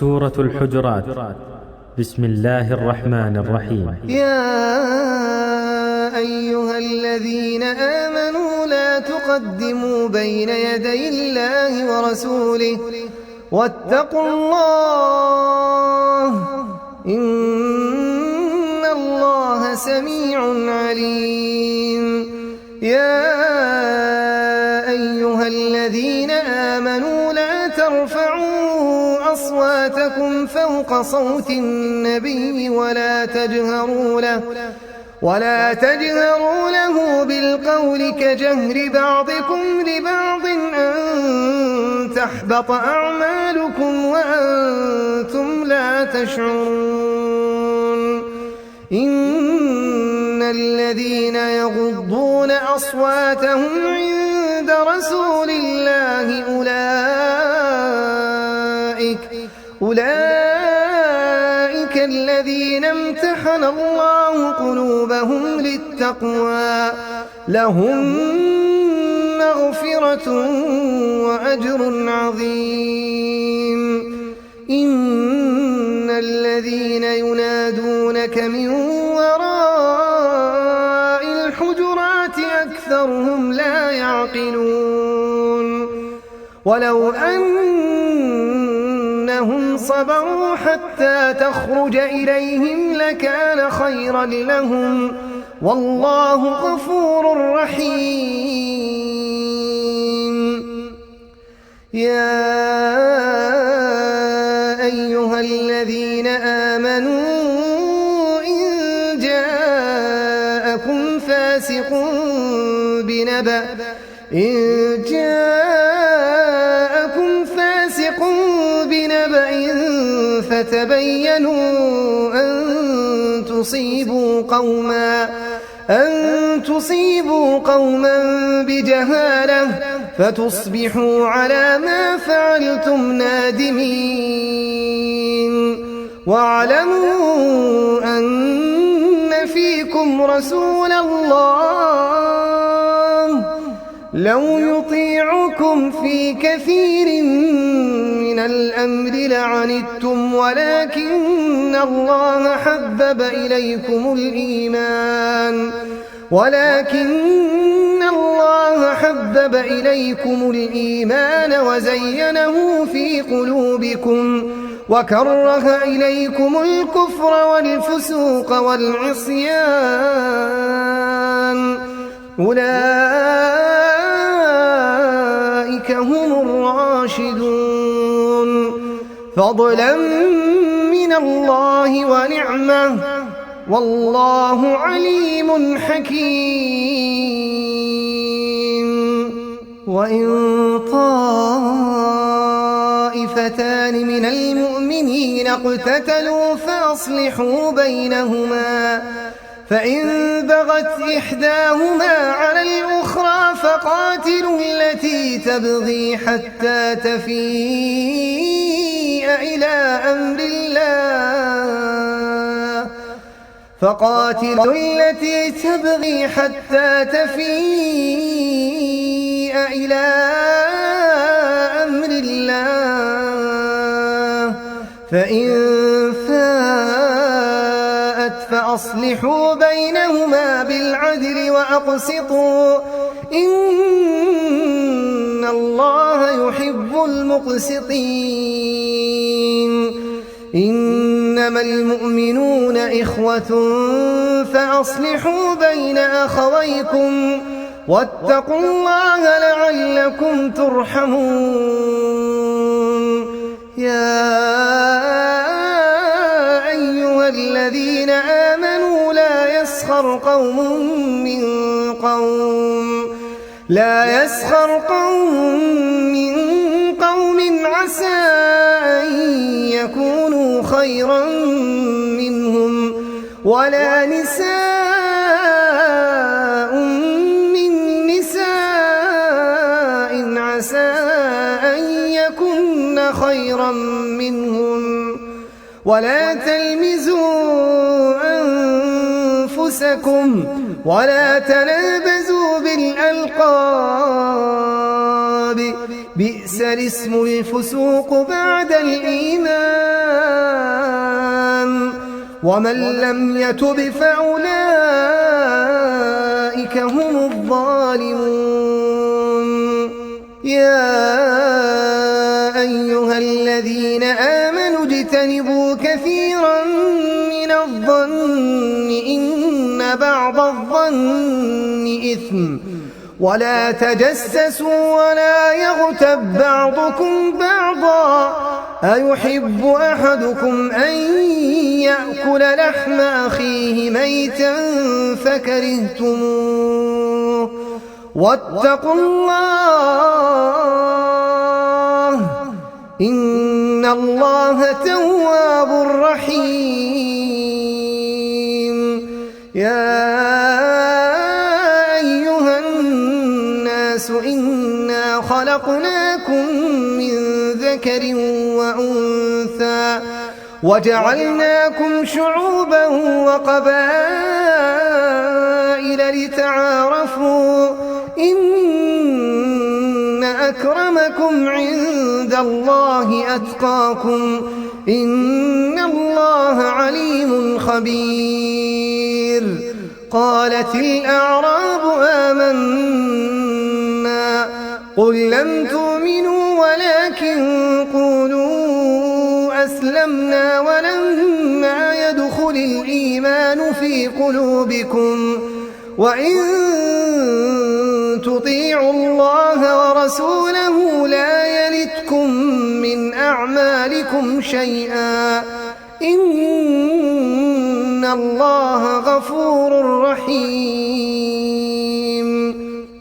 سورة الحجرات. بسم الله الرحمن الرحيم. يا أيها الذين آمنوا لا تقدموا بين يدي الله ورسوله واتقوا الله إن الله سميع عليم. يا أيها الذين آمنوا لا ترفعوا أصواتكم فوق صوت النبي ولا تجهروا له بالقول كجهر بعضكم لبعض أن تحبط أعمالكم وأنتم لا تشعرون. إن الذين يغضون أصواتهم عند رسول الله أولئك الذين امتحن الله قلوبهم للتقوى لهم مغفرة وأجر عظيم. إن الذين ينادونك من وراء الحجرات أكثرهم لا يعقلون. ولو أنهم صبروا حتى تخرج إليهم لكان خيرا لهم والله غفور رحيم. يا أيها الذين آمنوا إن جاءكم بنبأ فتبينوا أن تصيبوا قوما بجهالة فتصبحوا على ما فعلتم نادمين. واعلموا أن فيكم رسول الله لو يطيعكم في كثير من الأمر لعنتم ولكن الله حبب إليكم الإيمان وزينه في قلوبكم وكره إليكم الكفر والفسوق والعصيان أولئك هم الراشدون فضلا من الله ونعمة والله عليم حكيم. وإن طائفتان من المؤمنين اقتتلوا فأصلحوا بينهما فإن بغت إحداهما على الأخرى فقاتلوا التي تبغي حتى تفيء إلى أمر الله فإن فاءت فأصلحوا بينهما بالعدل وأقسطوا إن الله يحب المقسطين. إنما المؤمنون إخوة فأصلحوا بين أخويكم واتقوا الله لعلكم ترحمون. يا أيها الذين آمنوا لا يسخر قوم من قوم عسى أن يكونوا خيرا منهم ولا نساء من نساء عسى أن يكن خيرا منهم ولا تلمزوا أنفسكم ولا تنابزوا بالألقاب بئس الاسم الفسوق بعد الإيمان ومن لم يتب فأولئك هم الظالمون. يا أيها الذين آمنوا اجتنبوا كثيرا من الظن إن بعض الظن إثم ولا تجسسوا ولا يغتب بعضكم بعضا أيحب أحدكم أن يأكل لحم أخيه ميتا فكرهتموه واتقوا الله إن الله تواب رحيم. يا أيها الناس إنا خلقناكم من ذكر وأنثى وجعلناكم شعوبا وقبائل لتعارفوا إن أكرمكم عند الله أتقاكم إن الله عليم خبير. قالت الأعراب آمنا قل لم تؤمنوا ولكن قولوا أسلمنا ولما يدخل الإيمان في قلوبكم وإن تطيعوا الله ورسوله لا يلتكم من أعمالكم شيئا إن الله غفور رحيم.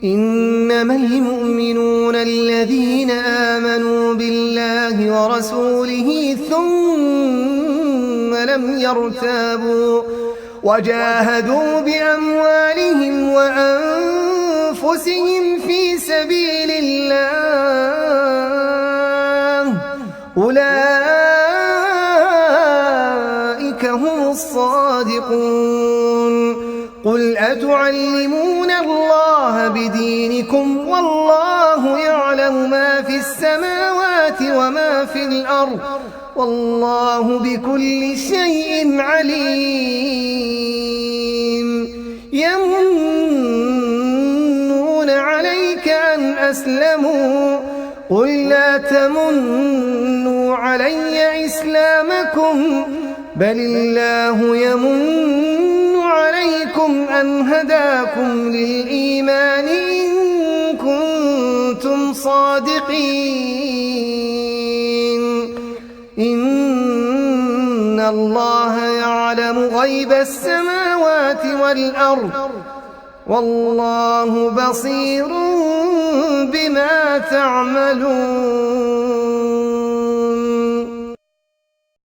إنما المؤمنون الذين آمنوا بالله ورسوله ثم لم يرتابوا وجاهدوا بأموالهم وأنفسهم في سبيل الله أولئك هم الصادقون. قل أتعلمون الله بدينكم والله يعلم ما في السماوات وما في الأرض والله بكل شيء عليم. يمنون عليك أن أسلموا قل لا تمنوا علي إسلامكم بل الله يمن عليكم أن هداكم للإيمان إن كنتم صادقين. إن الله يعلم غيب السماوات والأرض والله بصير بما تعملون.